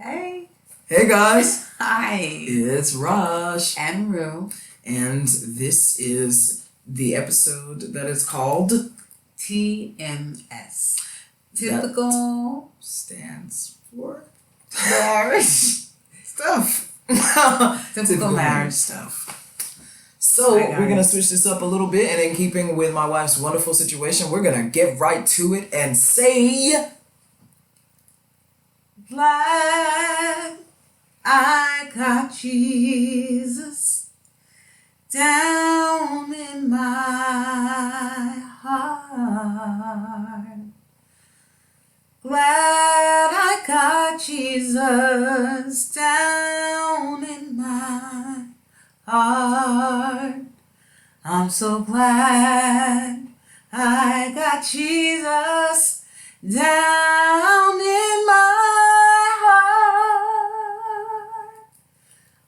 Hey. Hey guys. Hi. It's Rosh. And Rue. And this is the episode that is called TMS. Typical. That stands for marriage stuff. Typical marriage stuff. So we're going to switch this up a little bit, and in keeping with my wife's wonderful situation, we're going to get right to it and say... Glad I got Jesus down in my heart. Glad I got Jesus down in my heart. I'm so glad I got Jesus down in my heart.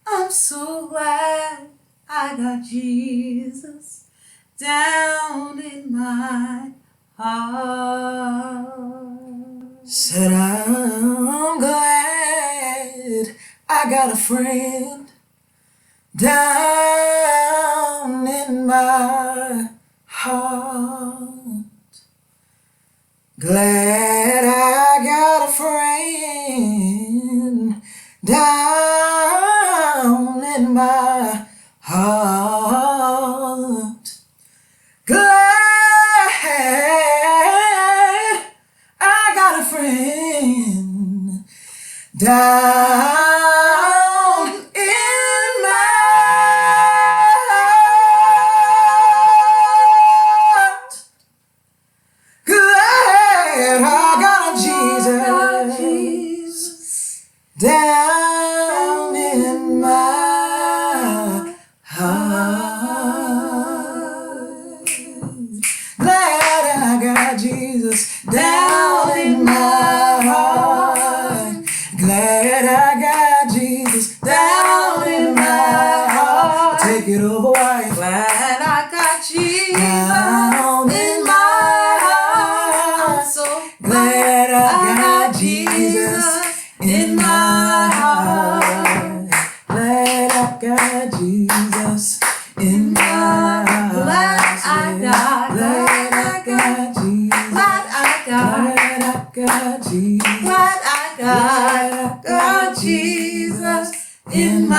I'm so glad I got Jesus down in my heart. Said I'm glad I got a friend down in my heart. Glad I got a friend down in my heart. Glad I got a friend down in my heart. Glad I got a Jesus down in my heart. Glad I got Jesus down in my heart. Glad I got Jesus down in my heart. Take it over, wife. Glad I got Jesus down in my heart. I'm so glad I got Jesus in my heart. Glad I got Jesus in my heart. glad I got Jesus. glad I Got Jesus. glad I got Jesus in my.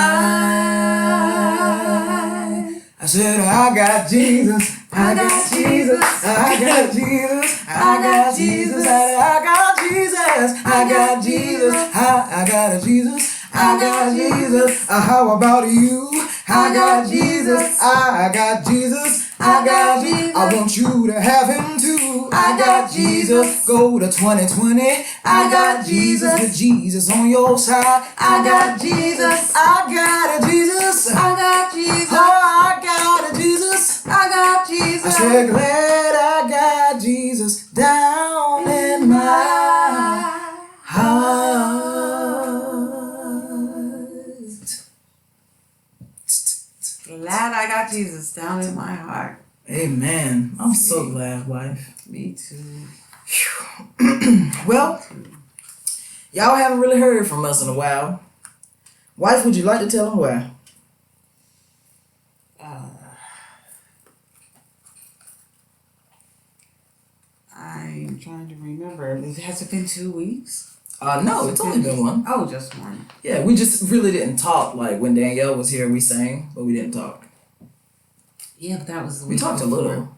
I said I got Jesus. I got Jesus. I got Jesus. I got Jesus. I got Jesus. I got Jesus. I got a Jesus. I got Jesus. How about you? I got Jesus. I got Jesus. I got Jesus. I want you to have him too. I got Jesus. Go to 2020. I got Jesus. With Jesus on your side. I got Jesus. I got a Jesus. I got Jesus. Oh, I got a Jesus. I got Jesus. I said glad I got Jesus down in my heart. Glad I got Jesus down in my heart. Amen. I'm so glad, wife. Me too. Well, y'all haven't really heard from us in a while. Wife, would you like to tell them why? I'm trying to remember. Has it been 2 weeks? No, it's only been one. Oh, just one. Yeah, we just really didn't talk. Like when Danielle was here, we sang, but we didn't talk. Yeah, but that was the We week talked before. a little.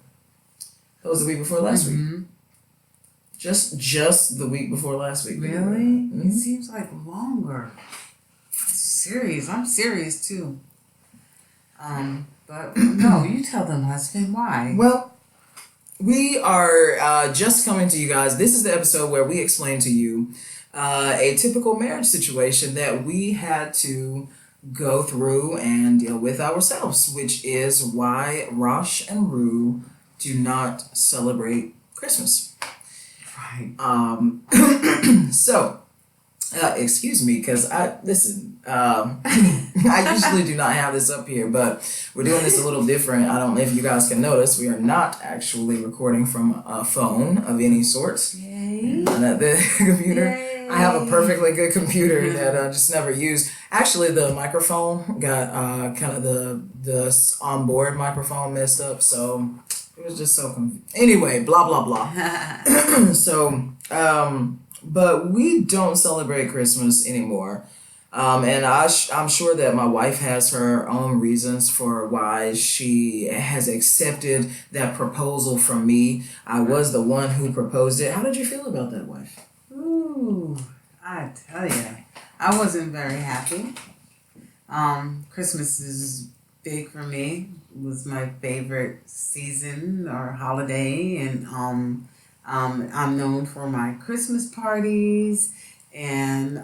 That was the week before last week. Just the week before last week. Really? Mm-hmm. It seems like longer. Serious. I'm serious too. But no, you tell them, husband, why? Well, we are just coming to you guys. This is the episode where we explain to you a typical marriage situation that we had to go through and deal with ourselves, which is why Rosh and Rue do not celebrate Christmas. Right. So, excuse me, because I usually do not have this up here, but we're doing this a little different. I don't know if you guys can notice, we are not actually recording from a phone of any sort. Yay. Not the computer. Yay. I have a perfectly good computer that I just never use. Actually, the microphone got kind of the onboard microphone messed up, so it was just so anyway, blah blah blah. So, but we don't celebrate Christmas anymore. And I'm sure that my wife has her own reasons for why she has accepted that proposal from me. I was the one who proposed it. How did you feel about that, wife? Ooh, I tell you, I wasn't very happy. Christmas is big for me. It was my favorite season or holiday, and I'm known for my Christmas parties, and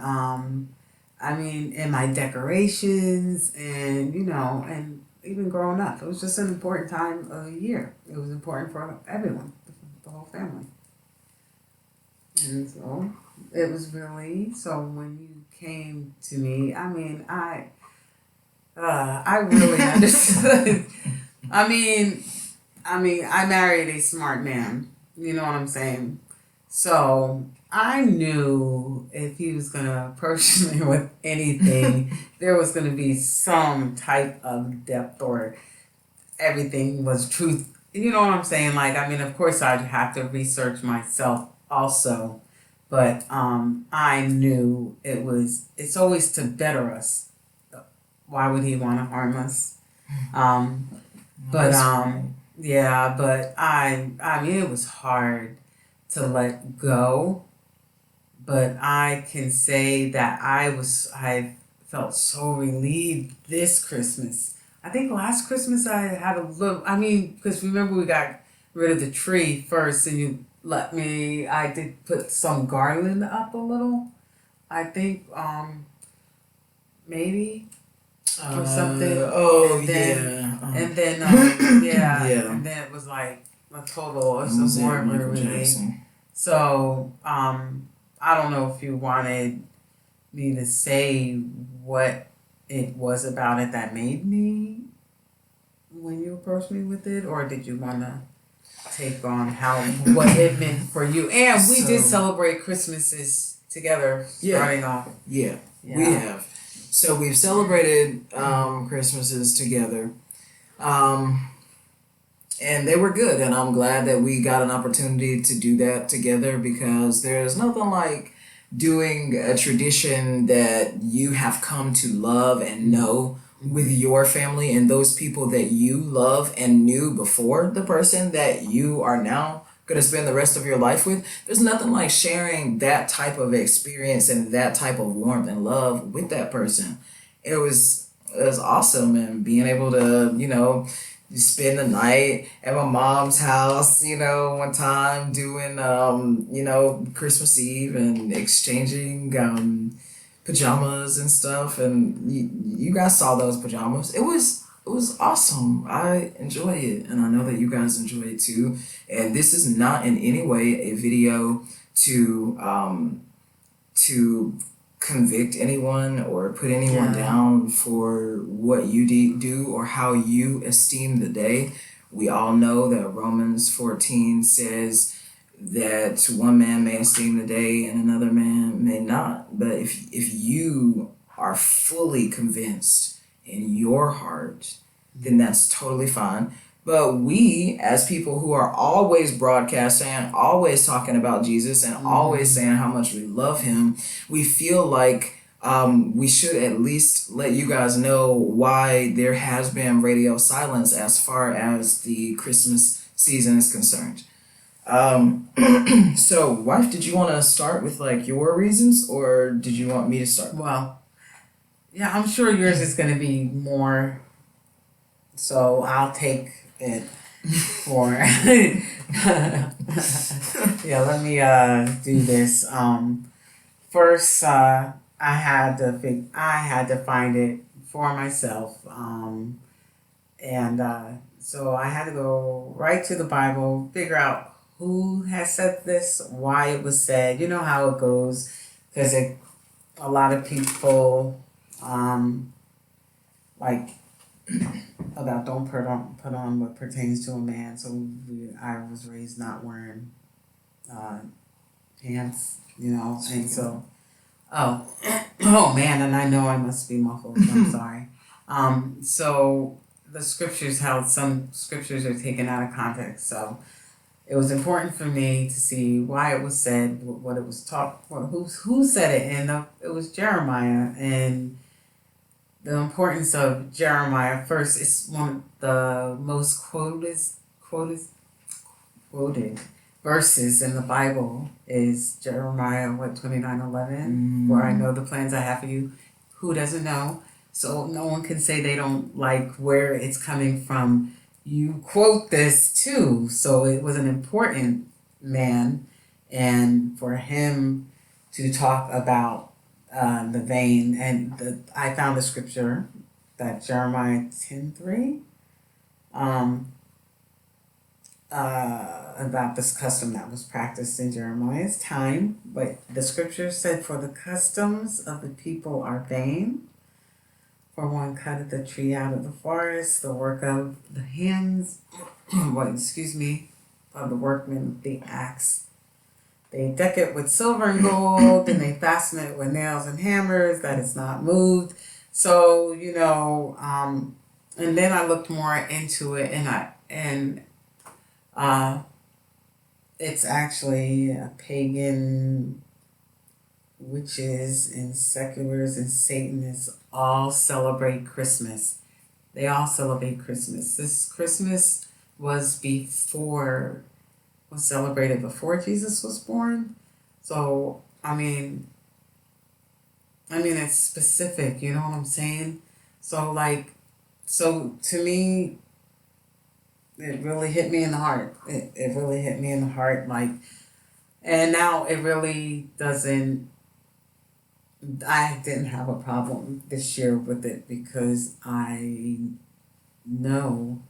and my decorations, and and even growing up, it was just an important time of the year. It was important for everyone, the whole family. And so it was really so when you came to me. I really understood. I mean, I married a smart man. You know what I'm saying? So I knew if he was gonna approach me with anything, there was gonna be some type of depth, or everything was truth. You know what I'm saying? Like, of course, I'd have to research myself also, but I knew it's always to better us. Why would he want to harm us? Um, but yeah, but I mean, it was hard to let go, but I can say that I felt so relieved this Christmas. I think last Christmas I had a little, because remember we got rid of the tree first, and I did put some garland up a little. I think, maybe, or something. Oh, And then, yeah. yeah, Yeah. and then it was like a total, it's Was a it more Michael relief. Jackson? So, I don't know if you wanted me to say what it was about it that made me when you approached me with it, or did you want to take on what it meant for you? And we did celebrate Christmases together starting off. Yeah, we have. So we've celebrated Christmases together. And they were good, and I'm glad that we got an opportunity to do that together, because there's nothing like doing a tradition that you have come to love and know with your family and those people that you love and knew before the person that you are now going to spend the rest of your life with. There's nothing like sharing that type of experience and that type of warmth and love with that person. It was awesome, and being able to, spend the night at my mom's house, one time doing, Christmas Eve and exchanging pajamas and stuff. And you guys saw those pajamas. It was awesome. I enjoy it, and I know that you guys enjoy it too. And this is not in any way a video to convict anyone or put anyone down for what you do or how you esteem the day. We all know that Romans 14 says that one man may esteem the day and another man may not. But if you are fully convinced in your heart, then that's totally fine. But we, as people who are always broadcasting, always talking about Jesus, and always saying how much we love him, we feel like we should at least let you guys know why there has been radio silence as far as the Christmas season is concerned. So, wife, did you want to start with like your reasons, or did you want me to start? Well, yeah, I'm sure yours is going to be more, so I'll take it for let me do this. First, I had to find it for myself, and so I had to go right to the Bible, figure out who has said this, why it was said. You know how it goes, because a lot of people like about don't put on what pertains to a man. So I was raised not wearing pants, and so Oh, oh man, and I know I must be muffled. I'm sorry. So the scriptures, how some scriptures are taken out of context. So it was important for me to see why it was said, what it was taught, who said it, and it was Jeremiah. And the importance of Jeremiah, first, it's one of the most quoted verses in the Bible is Jeremiah 29:11, where I know the plans I have for you. Who doesn't know? So no one can say they don't like where it's coming from. You quote this too, so it was an important man, and for him to talk about the vein, and I found the scripture that Jeremiah 10:3. About this custom that was practiced in Jeremiah's time, but the scripture said, "For the customs of the people are vain. For one cutteth the tree out of the forest, the work of the hands, of the workmen with the axe. They deck it with silver and gold, and they fasten it with nails and hammers, that it's not moved." So, and then I looked more into it, and it's actually a pagan, witches and seculars and Satanists all celebrate Christmas. They all celebrate Christmas. This Christmas was celebrated before Jesus was born. So it's specific, you know what I'm saying? So to me, it really hit me in the heart. It really hit me in the heart, and now it really doesn't. I didn't have a problem this year with it because I know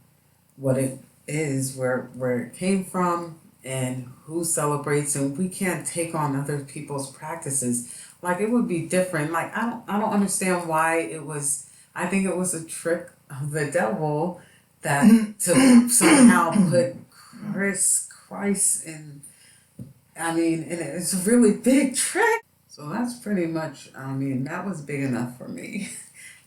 what it is, where it came from, and who celebrates, and we can't take on other people's practices. It would be different. I don't understand why it was. I think it was a trick of the devil that to somehow put Christ in. And it's a really big trick. So that's pretty much. That was big enough for me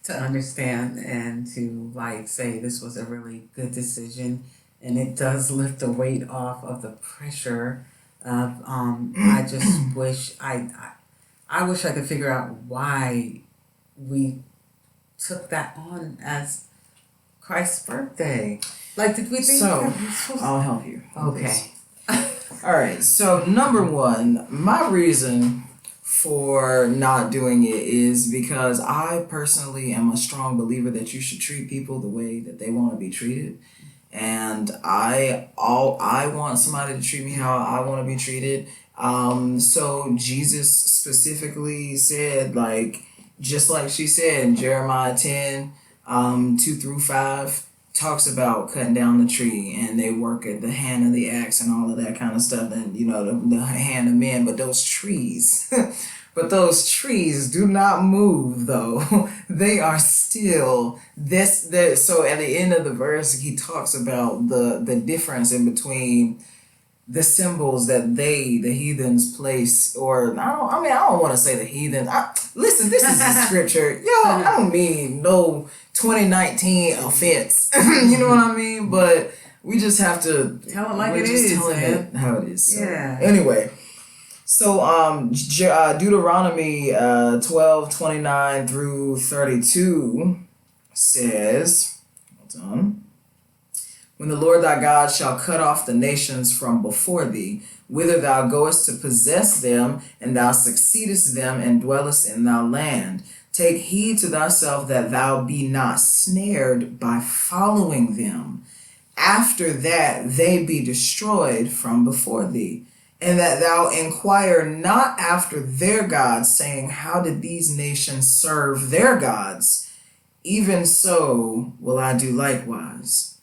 to understand and to say this was a really good decision, and it does lift the weight off of the pressure of. I just wish I wish I could figure out why we took that on as Christ's birthday. Did we think So, that we were supposed to? I'll help you. Okay. Alright, so number one, my reason for not doing it is because I personally am a strong believer that you should treat people the way that they want to be treated. And I want somebody to treat me how I want to be treated. So Jesus specifically said, just like she said in Jeremiah 10, 2-5, talks about cutting down the tree, and they work at the hand of the axe and all of that kind of stuff, and the hand of men. But those trees do not move, though. They are still this. So at the end of the verse, he talks about the difference in between the symbols that the heathens place, or I don't want to say the heathens. Listen, this is the scripture. I don't mean no 2019 offense. You know what I mean? But we just have to tell it like it is, man. How it is. So, yeah. Anyway, so Deuteronomy 12:29-32 says, hold on. When the Lord thy God shall cut off the nations from before thee, whither thou goest to possess them, and thou succeedest them, and dwellest in thy land, take heed to thyself that thou be not snared by following them. After that they be destroyed from before thee, and that thou inquire not after their gods, saying, how did these nations serve their gods? Even so will I do likewise.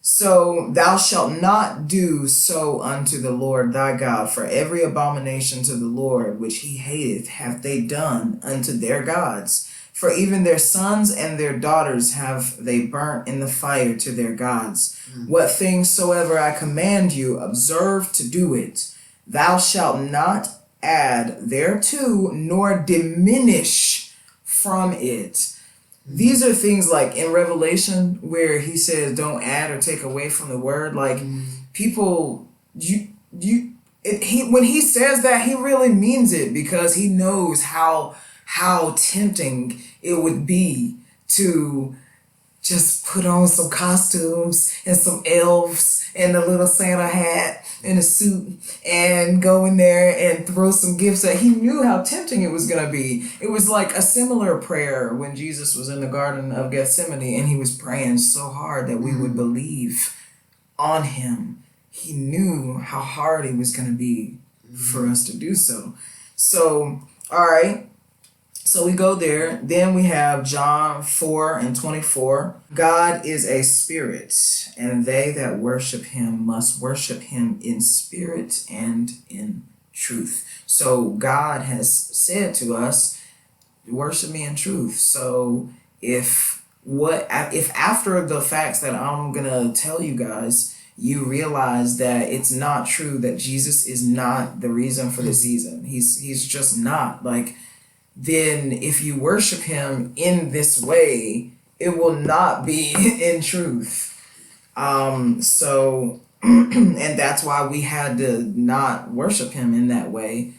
So thou shalt not do so unto the Lord thy God, for every abomination to the Lord which he hateth have they done unto their gods. For even their sons and their daughters have they burnt in the fire to their gods. What things soever I command you, observe to do it. Thou shalt not add thereto, nor diminish from it. These are things like in Revelation where he says don't add or take away from the word. Like people, when he says that, he really means it, because he knows how tempting it would be to just put on some costumes and some elves and a little Santa hat and a suit and go in there and throw some gifts at. He knew how tempting it was going to be. It was like a similar prayer when Jesus was in the Garden of Gethsemane and he was praying so hard that we would believe on him. He knew how hard it was going to be for us to do so. So, all right. So we go there. Then we have John 4:24. God is a spirit, and they that worship him must worship him in spirit and in truth. So God has said to us, worship me in truth. So if after the facts that I'm going to tell you guys, you realize that it's not true, that Jesus is not the reason for the season. He's just not. Like, then if you worship him in this way, it will not be in truth. So and that's why we had to not worship him in that way.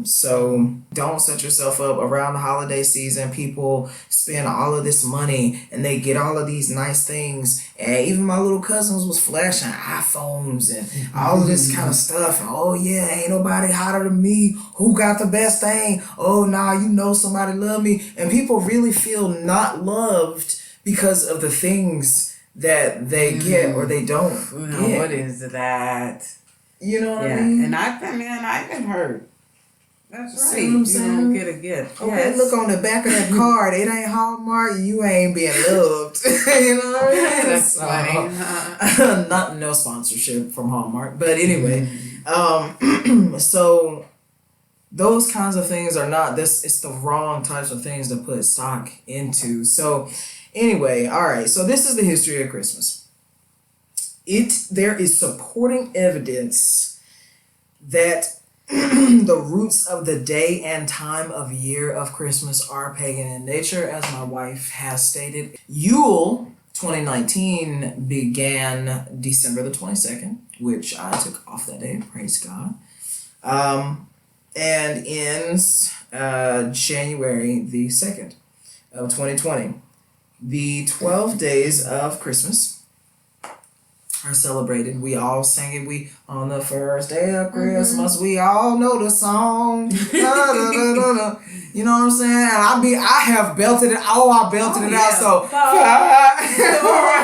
So don't set yourself up around the holiday season. People spend all of this money and they get all of these nice things. And even my little cousins was flashing iPhones and all of this kind of stuff. And, oh yeah, ain't nobody hotter than me. Who got the best thing? Oh nah, you know somebody love me. And people really feel not loved because of the things that they get or they don't get. What is that? You know what I mean? And I've been hurt. That's right. See what I'm saying? You don't get a gift. Okay, Yes. look on the back of that card. It ain't Hallmark. You ain't being loved. You know what I mean? That's funny. No sponsorship from Hallmark, but anyway. So those kinds of things are not this. It's the wrong types of things to put stock into. So anyway, all right. So this is the history of Christmas. There is supporting evidence that the roots of the day and time of year of Christmas are pagan in nature, as my wife has stated. Yule 2019 began December the 22nd, which I took off that day, praise God, and ends January the 2nd of 2020. The 12 days of Christmas are celebrated. We all sing it. We on the first day of Christmas. We all know the song. Da, da, da, da, da. You know what I'm saying? And I have belted it. I belted it out. So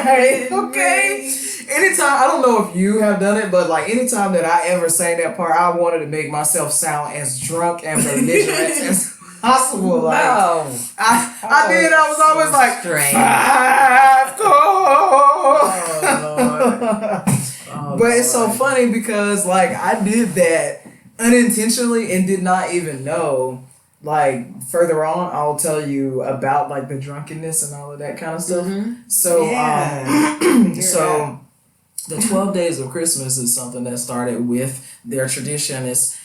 right, okay. Anytime, I don't know if you have done it, but like anytime that I ever sang that part, I wanted to make myself sound as drunk and belligerent as possible. Like No. I did. I was always like, Strange. 5 Oh, but it's so Lord. funny because like I did that unintentionally and did not even know. Like further on, I'll tell you about like the drunkenness and all of that kind of stuff. So so the 12 days of Christmas is something that started with their tradition. It's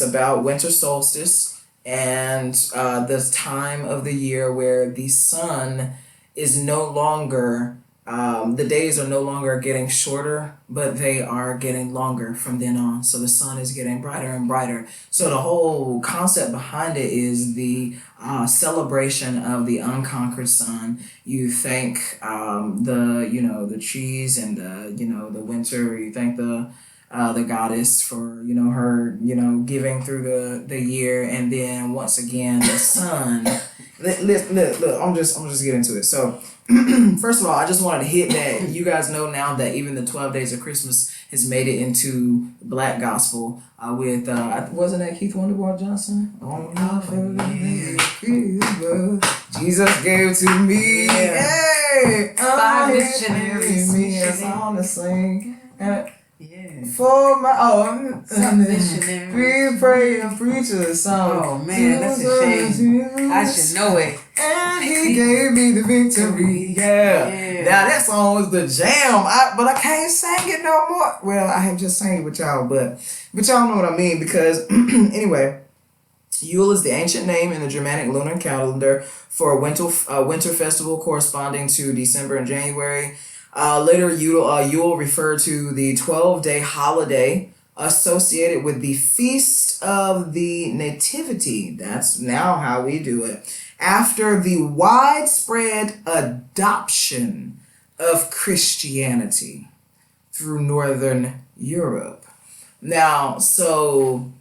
about winter solstice and this time of the year where the sun is no longer the days are no longer getting shorter, but they are getting longer from then on. So the sun is getting brighter and brighter. So the whole concept behind it is the celebration of the unconquered sun. You thank the trees and the winter. You thank the goddess for her giving through the year, and then once again the sun. Look, I'm just getting to it. So first of all, I just wanted to hit that you guys know now that even the 12 Days of Christmas has made it into Black gospel with wasn't that Keith Wonderboy Johnson? Oh, Jesus gave to me. Hey, 5 missionaries. That's all the same. Yeah. For my Missionary. we pray and preach a song. Oh man, that's a shame. I should know it. And he gave me the victory. Yeah. Now that song was the jam. But I can't sing it no more. Well, I have just sang it with y'all, but y'all know what I mean because anyway, Yule is the ancient name in the Germanic lunar calendar for a winter festival corresponding to December and January. Later, Yule referred to the 12-day holiday associated with the Feast of the Nativity. That's now how we do it. After the widespread adoption of Christianity through Northern Europe. Now, so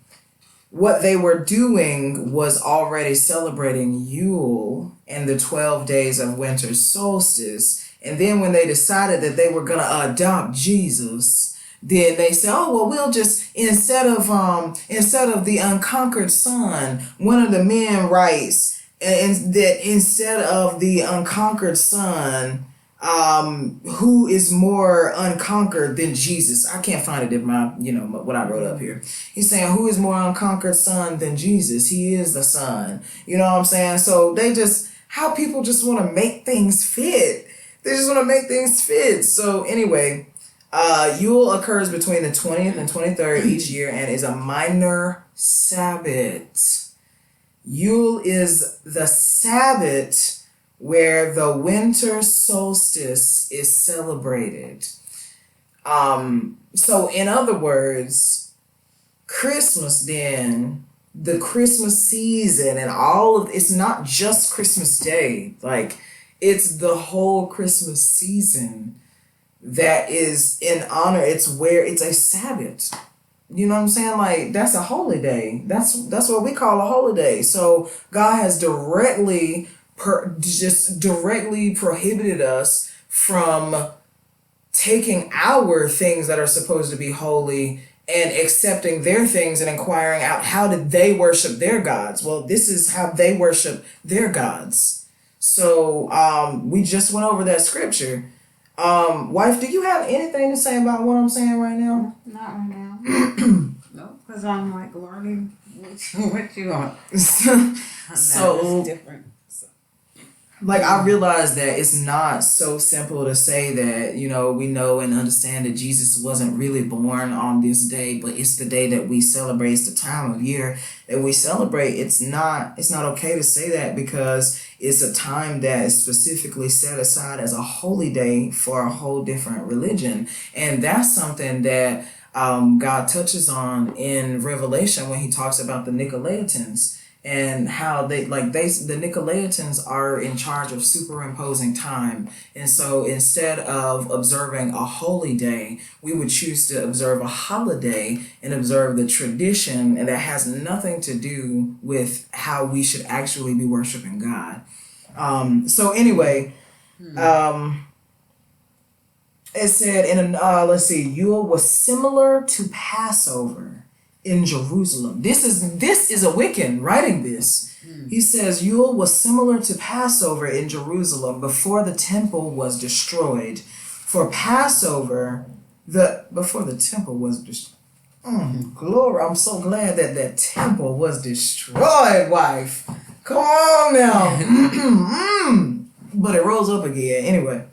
what they were doing was already celebrating Yule and the 12 days of winter solstice. And then when they decided that they were going to adopt Jesus, then they said, oh, well, we'll just, instead of the unconquered son, one of the men writes, and that instead of the unconquered son, who is more unconquered than Jesus? I can't find it in my, what I wrote up here. He's saying, who is more unconquered son than Jesus? He is the son. You know what I'm saying? So how people just want to make things fit. They just want to make things fit. So anyway, Yule occurs between the 20th and 23rd each year and is a minor Sabbath. Yule is the Sabbath where the winter solstice is celebrated. So in other words, Christmas then, the Christmas season and it's not just Christmas Day. Like, it's the whole Christmas season that is in honor. It's a Sabbath. You know what I'm saying? Like, that's a holy day. That's what we call a holiday. So God has directly prohibited us from taking our things that are supposed to be holy and accepting their things and inquiring out how did they worship their gods. Well, this is how they worship their gods. So we just went over that scripture. Wife, do you have anything to say about what I'm saying right now? Not right now. No, because I'm like learning what you want. So it's different. Like, I realized that it's not so simple to say that, we know and understand that Jesus wasn't really born on this day, but it's the day that we celebrate. It's the time of year that we celebrate. It's not okay to say that because it's a time that is specifically set aside as a holy day for a whole different religion. And that's something that God touches on in Revelation when he talks about the Nicolaitans. And how the Nicolaitans are in charge of superimposing time. And so instead of observing a holy day, we would choose to observe a holiday and observe the tradition, and that has nothing to do with how we should actually be worshiping God. So anyway, it said let's see, Yule was similar to Passover in Jerusalem. This is a Wiccan writing this. He says Yule was similar to Passover in Jerusalem before the temple was destroyed. For Passover, before the temple was destroyed. Glory! I'm so glad that temple was destroyed, wife. Come on now. But it rose up again. Anyway.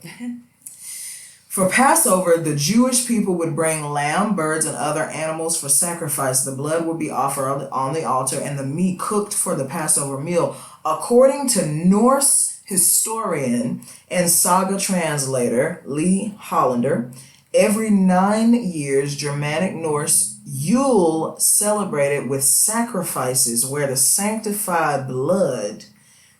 For Passover, the Jewish people would bring lamb, birds, and other animals for sacrifice. The blood would be offered on the altar and the meat cooked for the Passover meal. According to Norse historian and saga translator Lee Hollander, every 9 years, Germanic Norse Yule celebrated with sacrifices where the sanctified blood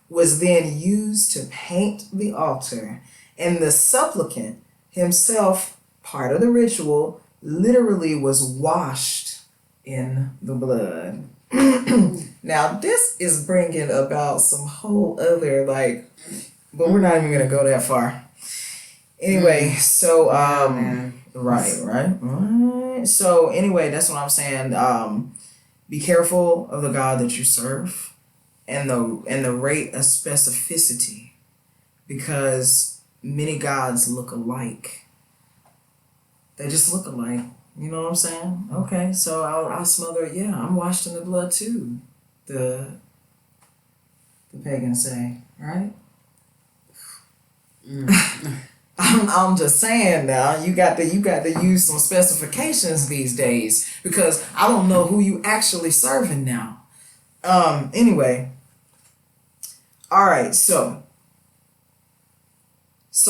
was then used to paint the altar, and the supplicant himself, part of the ritual, literally was washed in the blood. Now, this is bringing about some whole other, but we're not even going to go that far. Anyway, so, right. So, anyway, that's what I'm saying. Be careful of the God that you serve and the rate of specificity, because many gods look alike. They just look alike. You know what I'm saying? Okay, so I'll smother it. Yeah, I'm washed in the blood too. The pagans say. right? Mm. I'm just saying now, you got to use some specifications these days because I don't know who you actually serving now. Anyway, all right, so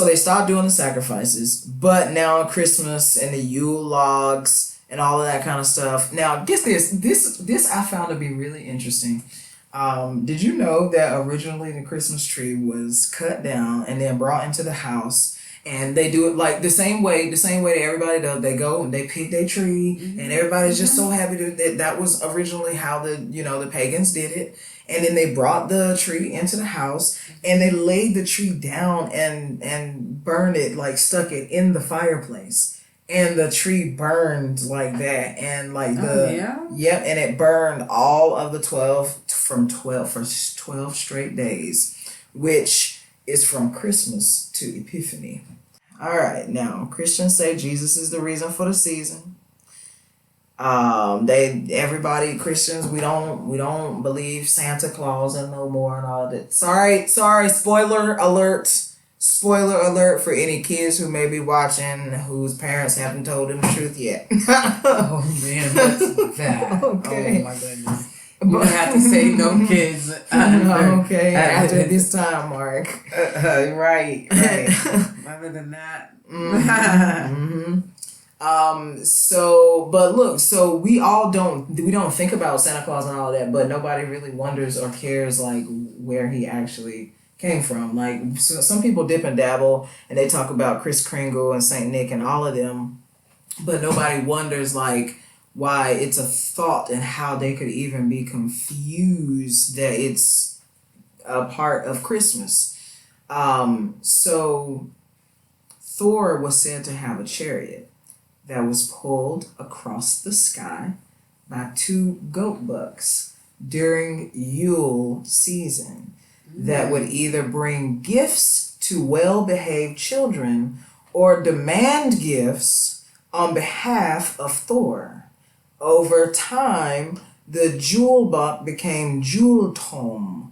they stopped doing the sacrifices, but now Christmas and the Yule logs and all of that kind of stuff. Now, get this I found to be really interesting. Did you know that originally the Christmas tree was cut down and then brought into the house? And they do it like the same way that everybody does. They go and they pick their tree, and everybody's just so happy that was originally how the pagans did it. And then they brought the tree into the house, and they laid the tree down and burned it, like stuck it in the fireplace, and the tree burned like that, and like yep, and it burned all of the 12 straight days, which is from Christmas to Epiphany. All right, now Christians say Jesus is the reason for the season. Christians, we don't believe Santa Claus and no more and all that. Sorry, spoiler alert for any kids who may be watching whose parents haven't told them the truth yet. Oh man, what's that? Okay. Oh my goodness. You don't have to say no kids. Okay, after this time, Mark. Right. Other than that. But look, so we don't think about Santa Claus and all that, but nobody really wonders or cares like where he actually came from. Like some people dip and dabble and they talk about Kris Kringle and Saint Nick and all of them, but nobody wonders like why it's a thought and how they could even be confused that it's a part of Christmas. So Thor was said to have a chariot that was pulled across the sky by 2 goat bucks during Yule season that would either bring gifts to well-behaved children or demand gifts on behalf of Thor. Over time, the Jule buck became Jultom,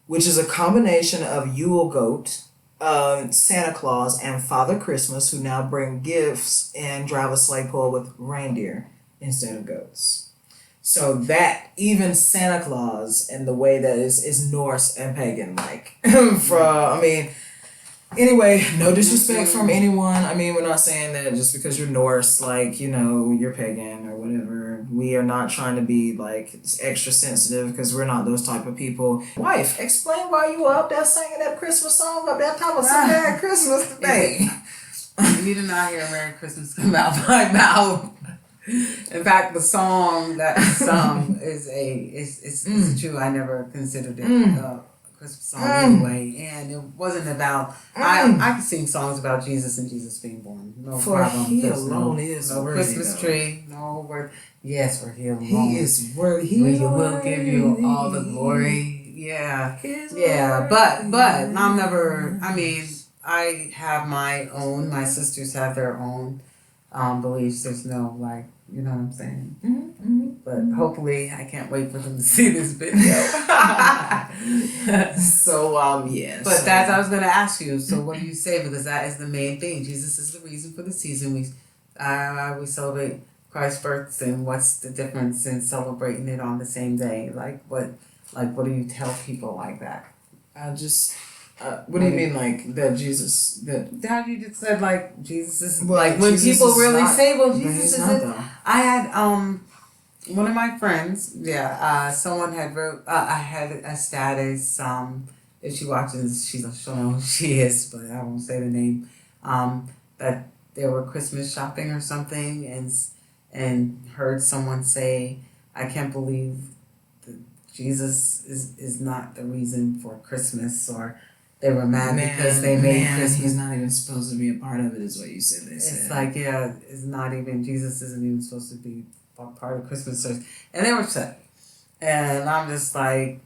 which is a combination of Yule goat, Santa Claus, and Father Christmas, who now bring gifts and drive a sleigh pull with reindeer instead of goats. So that even Santa Claus and the way that is Norse and pagan like. Anyway, no disrespect from anyone. I mean, we're not saying that just because you're Norse, like, you're pagan or whatever. We are not trying to be, like, extra sensitive because we're not those type of people. Wife, explain why you were up there singing that Christmas song up there talking about some Merry Christmas today. You did not hear Merry Christmas come out my mouth. In fact, the song that is sung is true. I never considered it Christmas song anyway, and it wasn't about. I can sing songs about Jesus and Jesus being born. No for problem. He alone is no worthy, Christmas though. Tree. No word. Yes, for He alone. He is worthy. We will give you all the glory. Yeah, but I'm never. I mean, I have my own. My sisters have their own beliefs. There's no like. You know what I'm saying? But hopefully, I can't wait for them to see this video. So, yes. But that's I was going to ask you. So, what do you say? Because that is the main thing. Jesus is the reason for the season. We celebrate Christ's birth, and what's the difference in celebrating it on the same day? What do you tell people like that? What do you mean, like, that Jesus, How you just said, like, Jesus is, well, like, when Jesus people is really not, say, well, but Jesus he's is not, it. though. I had, one of my friends, someone had wrote, I had a status, if she watches, she'll know who she is, but I won't say the name, that they were Christmas shopping or something, and heard someone say, I can't believe that Jesus is not the reason for Christmas, or they were mad because they made Christmas. He's not even supposed to be a part of it, is what you said. It's like, it's not even, Jesus isn't even supposed to be part of Christmas. And they were upset. And I'm just like,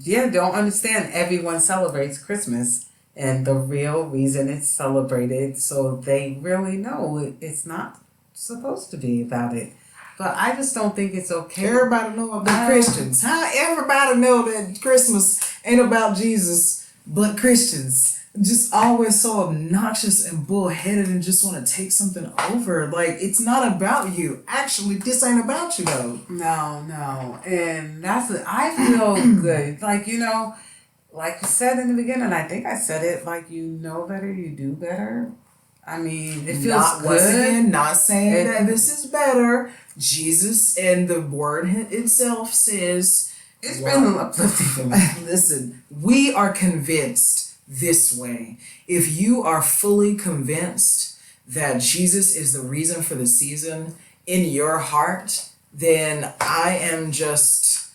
don't understand. Everyone celebrates Christmas. And the real reason it's celebrated, so they really know it's not supposed to be about it. But I just don't think it's okay. Everybody know about Christians. How everybody know that Christmas ain't about Jesus, but Christians just always so obnoxious and bullheaded and just want to take something over. Like, it's not about you. Actually, this ain't about you though. No. And that's what I feel good. Like, like you said in the beginning, I think I said it, like, better, you do better. I mean, it feels not, good. Once again, not saying that this is better. Jesus and the word itself says, it's been uplifting for me. Listen, we are convinced this way. If you are fully convinced that Jesus is the reason for the season in your heart, then I am just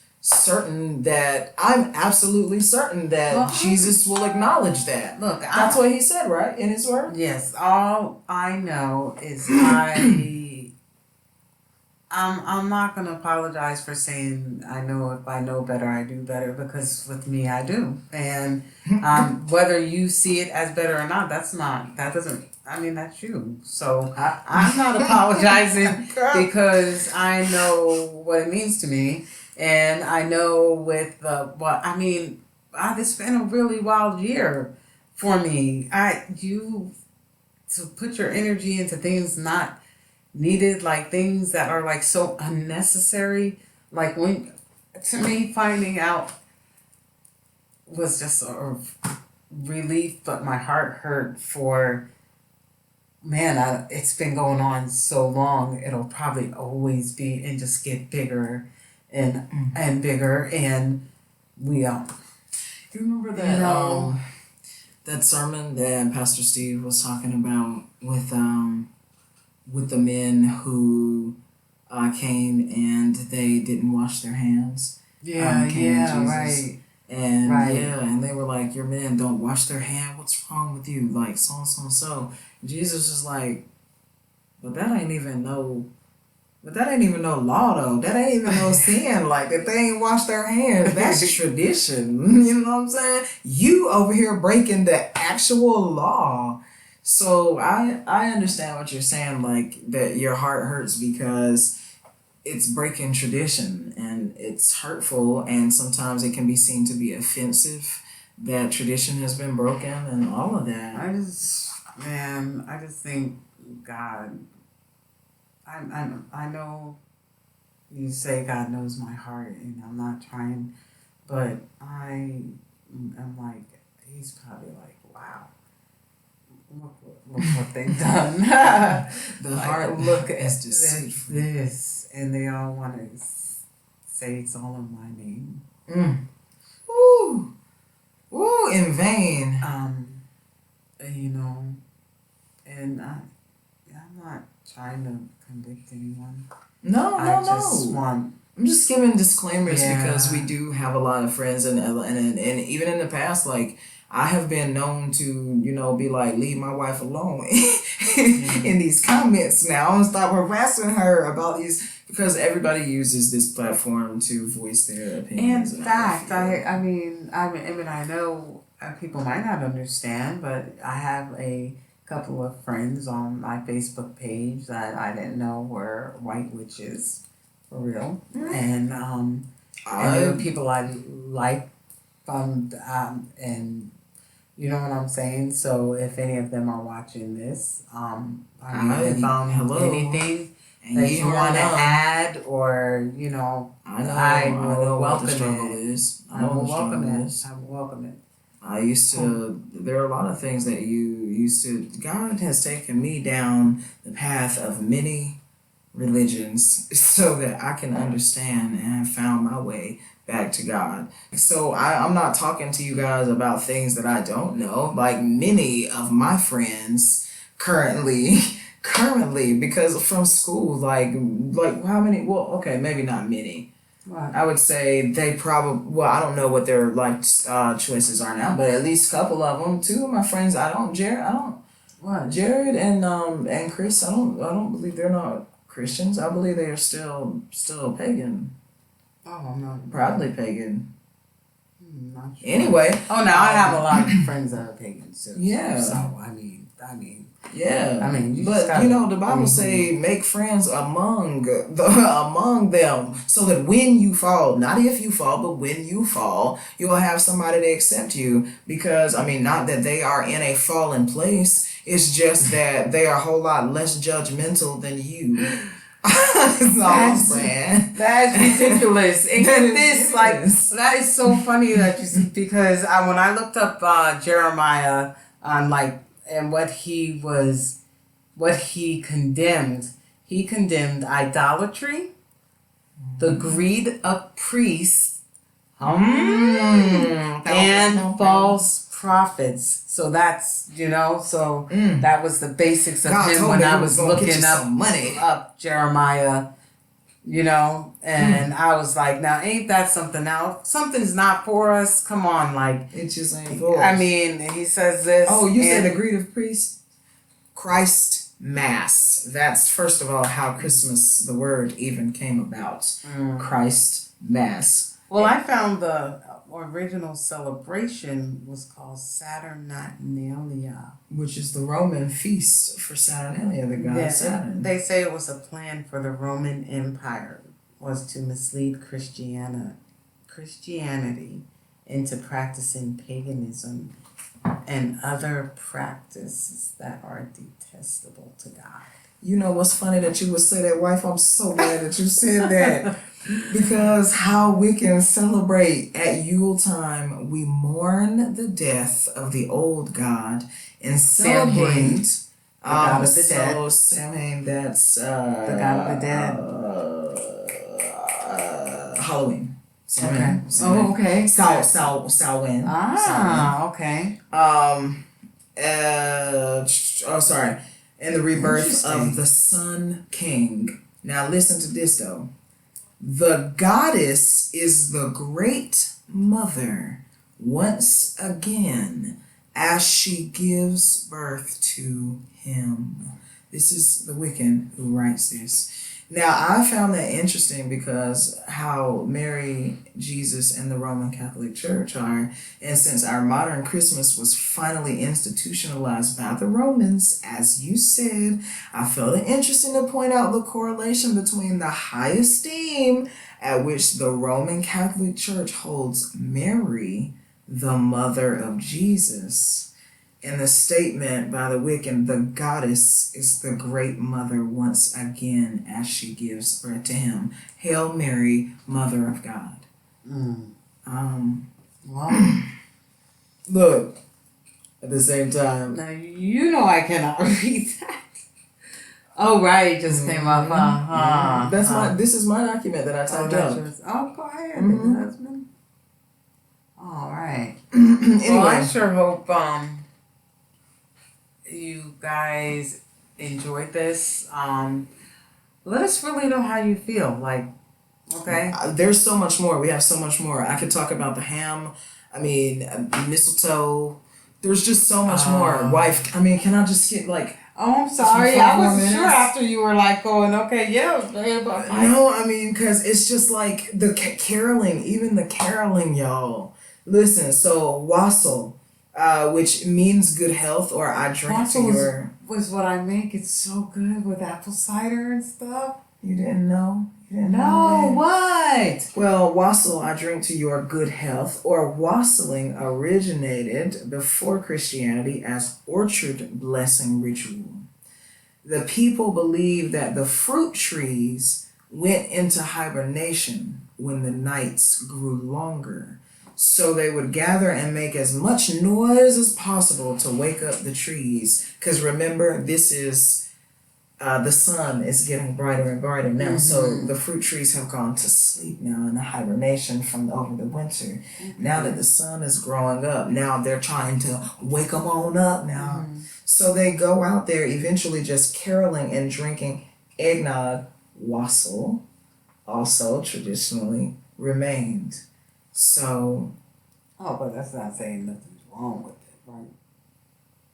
I'm absolutely certain that Jesus will acknowledge that. Look, that's what he said, right? In his word? Yes. All I know is I'm not gonna apologize for saying I know if I know better I do better, because with me I do. And whether you see it as better or not, that's you. So I'm not apologizing because I know what it means to me, and I know it's been a really wild year for me. To put your energy into things not needed, like things that are like so unnecessary, like to me finding out was just a relief, but my heart hurt for, man, it's been going on so long, it'll probably always be, and just get bigger and bigger, and we you remember that that sermon that Pastor Steve was talking about with the men who came and they didn't wash their hands. Right. And they were like, your men don't wash their hand. What's wrong with you? Like so and so and so. Jesus is like, but that ain't even no law though. That ain't even no sin. Like that they ain't wash their hands. That's tradition. You know what I'm saying? You over here breaking the actual law. So I understand what you're saying, like that your heart hurts because it's breaking tradition and it's hurtful, and sometimes it can be seen to be offensive that tradition has been broken and all of that. I just think God, I know you say God knows my heart, and I'm not trying, but I'm like, he's probably like, wow. Look what they've done. The heart look at deceitful. this, and they all want to say it's all in my name. Woo, in vain. And I'm not trying to convict anyone. No. I'm just giving disclaimers because we do have a lot of friends, and even in the past, like, I have been known to, be like, leave my wife alone in these comments now. I'm gonna stop harassing her about these, because everybody uses this platform to voice their opinions. In fact, I mean, I know people might not understand, but I have a couple of friends on my Facebook page that I didn't know were white witches, for real. Mm-hmm. And there were people I like, and you know what I'm saying? So if any of them are watching this, anything that you want to add, or I will welcome it. I will welcome it. I used to. There are a lot of things that you used to. God has taken me down the path of many religions so that I can understand and have found my way back to God. So I'm not talking to you guys about things that I don't know, like many of my friends currently, because from school, like how many, well, okay, maybe not many. Right. I would say they probably, well, I don't know what their choices are now, but at least a couple of them. Two of my friends, Jared and Chris, I don't believe they're not Christians. I believe they are still pagan. Oh, I'm not. Probably pagan. Not sure. Anyway. Oh, now I have a lot of friends that are pagans too. Yeah. So, I mean, I mean, yeah. you But just gotta, you know, the Bible say make friends among them, so that when you fall, not if you fall, but when you fall, you'll have somebody to accept you. Because I mean, not that they are in a fallen place. It's just that they are a whole lot less judgmental than you. That's all I'm saying. That's ridiculous. And That get is this, like, ridiculous. that is so funny that you see, because when I looked up Jeremiah on and what he condemned idolatry, the greed of priests, and false prophets. So that's, that was the basics of God him told when me I he was gonna get looking you some money. up Jeremiah, and I was like, now ain't that something? Now if something's not for us, come on, like, It just ain't for us. I mean, he says this. Oh, you say the greed of priests? Christ Mass. That's first of all how Christmas, the word, even came about. Christ Mass. Well, I found the original celebration was called Saturnalia, which is the Roman feast for Saturnalia, the god Saturn. They say it was a plan for the Roman Empire, was to mislead Christianity into practicing paganism and other practices that are detestable to God. You know what's funny that you would say that, wife? I'm so glad that you said that. Because how we can celebrate at Yule time, we mourn the death of the old god and celebrate the god of the dead. So Samhain, that's the god of the dead. Halloween. Okay. Samhain. Oh, okay. Samhain. Okay. Sorry. And the rebirth of the Sun King. Now listen to this though. The goddess is the great mother once again as she gives birth to him. This is the Wiccan who writes this. Now, I found that interesting because how Mary, Jesus, and the Roman Catholic Church are, and since our modern Christmas was finally institutionalized by the Romans, as you said, I felt it interesting to point out the correlation between the high esteem at which the Roman Catholic Church holds Mary, the mother of Jesus, and the statement by the Wiccan, the goddess is the great mother once again as she gives birth to him. Hail Mary, Mother of God. Wow. Look, at the same time. Now, I cannot read that. Oh, right, it just came up. This is my document that I typed up. Oh, go ahead, husband. All right. Anyway. Well, I sure hope you guys enjoyed this. Let us really know how you feel. Like, okay. There's so much more. We have so much more. I could talk about the ham. I mean, mistletoe. There's just so much more. Wife, I mean, can I just get like... Oh, I'm sorry. I wasn't sure after you were like going, okay, yeah. No, I mean, because it's just like the caroling, even the caroling, y'all. Listen, so wassail, which means good health, or I drink to your... was what I make. It's so good with apple cider and stuff. You didn't know? No, what? Well, wassail, I drink to your good health, or wassailing originated before Christianity as orchard blessing ritual. The people believed that the fruit trees went into hibernation when the nights grew longer. So they would gather and make as much noise as possible to wake up the trees. Because remember, this is... the sun is getting brighter and brighter now, so the fruit trees have gone to sleep now in the hibernation from over the winter. Now that the sun is growing up, now they're trying to wake them on up now. So they go out there eventually just caroling and drinking eggnog. Wassail also traditionally remained. So... Oh, but that's not saying nothing's wrong with it, right?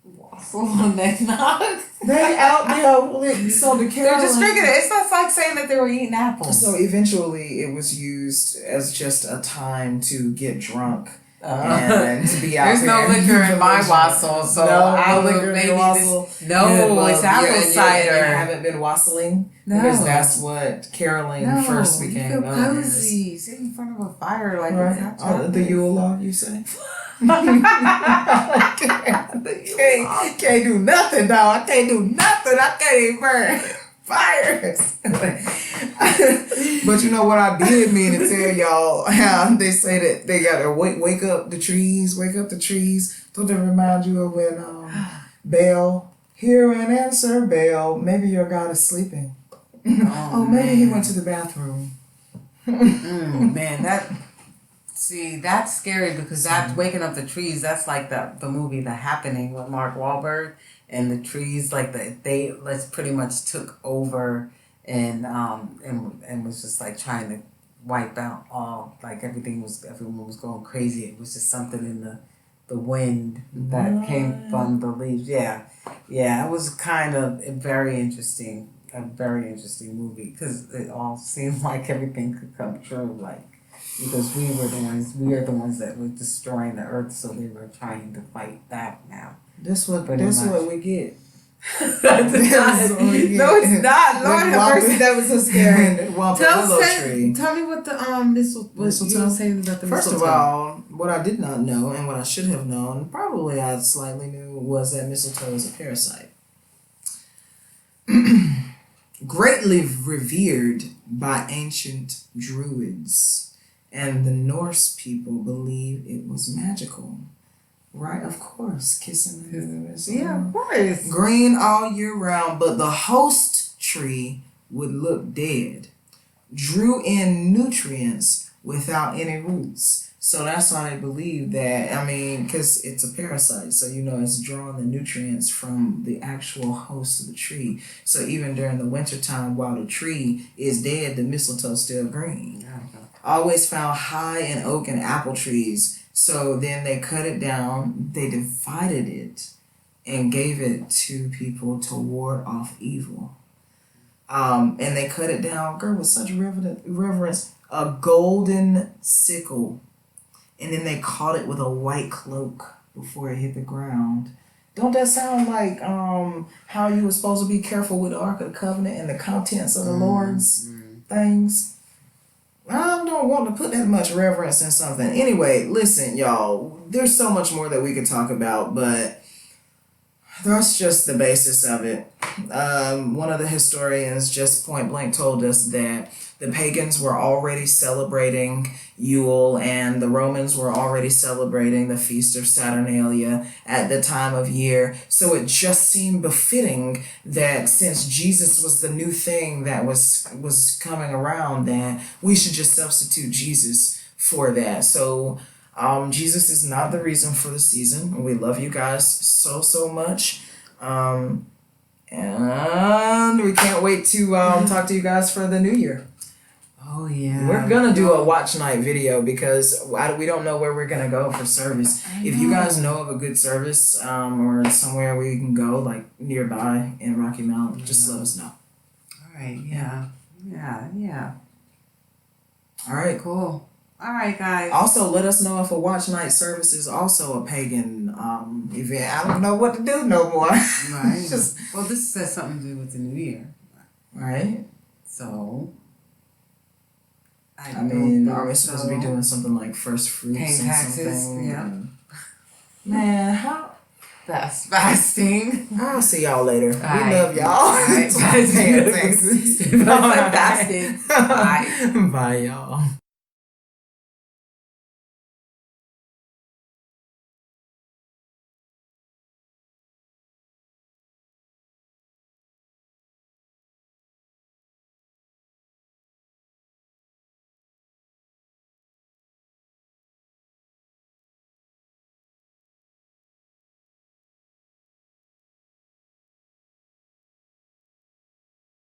Wassail and eggnog. They out there, so the caroling... They're just drinking it. It's not like saying that they were eating apples. So eventually it was used as just a time to get drunk And to be out There's no there. liquor in my wassail, so I would maybe just, no, it's apple cider. You haven't been wassailing? No. Because that's what caroling first became you feel known as. cozy. Sit in front of a fire like Right. it's hot The Yule log, you say? Can't do nothing, dog. I can't do nothing. I can't even burn fires. But you know what I did mean to tell y'all? How they say that they gotta wake up the trees, wake up the trees. Don't they remind you of when Baal, hear an answer, Baal. Maybe your God is sleeping. Oh, maybe he went to the bathroom. Man, that's scary because that's waking up the trees. That's like the movie The Happening with Mark Wahlberg, and the trees they pretty much took over and was just like trying to wipe out all, like everyone was going crazy. It was just something in the wind that came from the leaves. Yeah, it was kind of a very interesting movie because it all seemed like everything could come true, like because we are the ones that were destroying the earth, so they were trying to fight back now. That's what we get. No, it's not. Lord have mercy, that was so scary. Tell me what the mistletoe. You were saying about the First mistletoe. of all, what I did not know and what I should have known, probably I slightly knew, was that mistletoe is a parasite. Greatly revered by ancient Druids, and the Norse people believe it was magical. Right, of course, kissing the mistletoe. Yeah, of course. Green all year round, but the host tree would look dead. Drew in nutrients without any roots. So that's why they believe that, because it's a parasite. So, it's drawing the nutrients from the actual host of the tree. So even during the wintertime, while the tree is dead, the mistletoe's still green. Always found high in oak and apple trees. So then they cut it down, they divided it, and gave it to people to ward off evil. And they cut it down, girl, with such reverence, a golden sickle. And then they caught it with a white cloak before it hit the ground. Don't that sound like how you were supposed to be careful with the Ark of the Covenant and the contents of the Lord's things? I don't want to put that much reverence in something. Anyway, listen, y'all, there's so much more that we could talk about, but that's just the basis of it. One of the historians just point blank told us that the pagans were already celebrating Yule and the Romans were already celebrating the Feast of Saturnalia at the time of year. So it just seemed befitting that since Jesus was the new thing that was coming around, that we should just substitute Jesus for that. So Jesus is not the reason for the season. We love you guys so much. And we can't wait to talk to you guys for the new year. Oh yeah. We're gonna do a watch night video because we don't know where we're gonna go for service. If you guys know of a good service or somewhere we can go, like nearby in Rocky Mount, just let us know. All right. Yeah. All right. Cool. All right, guys. Also, let us know if a watch night service is also a pagan event. I don't know what to do no more. Right. Well, this has something to do with the new year. Right. So. Are we supposed to be doing something like first fruits paying and taxes? something? Yeah. Man, how? That's fasting. I'll see y'all later. We love y'all. All right. Paying taxes. Fasting. Bye. Bye, y'all.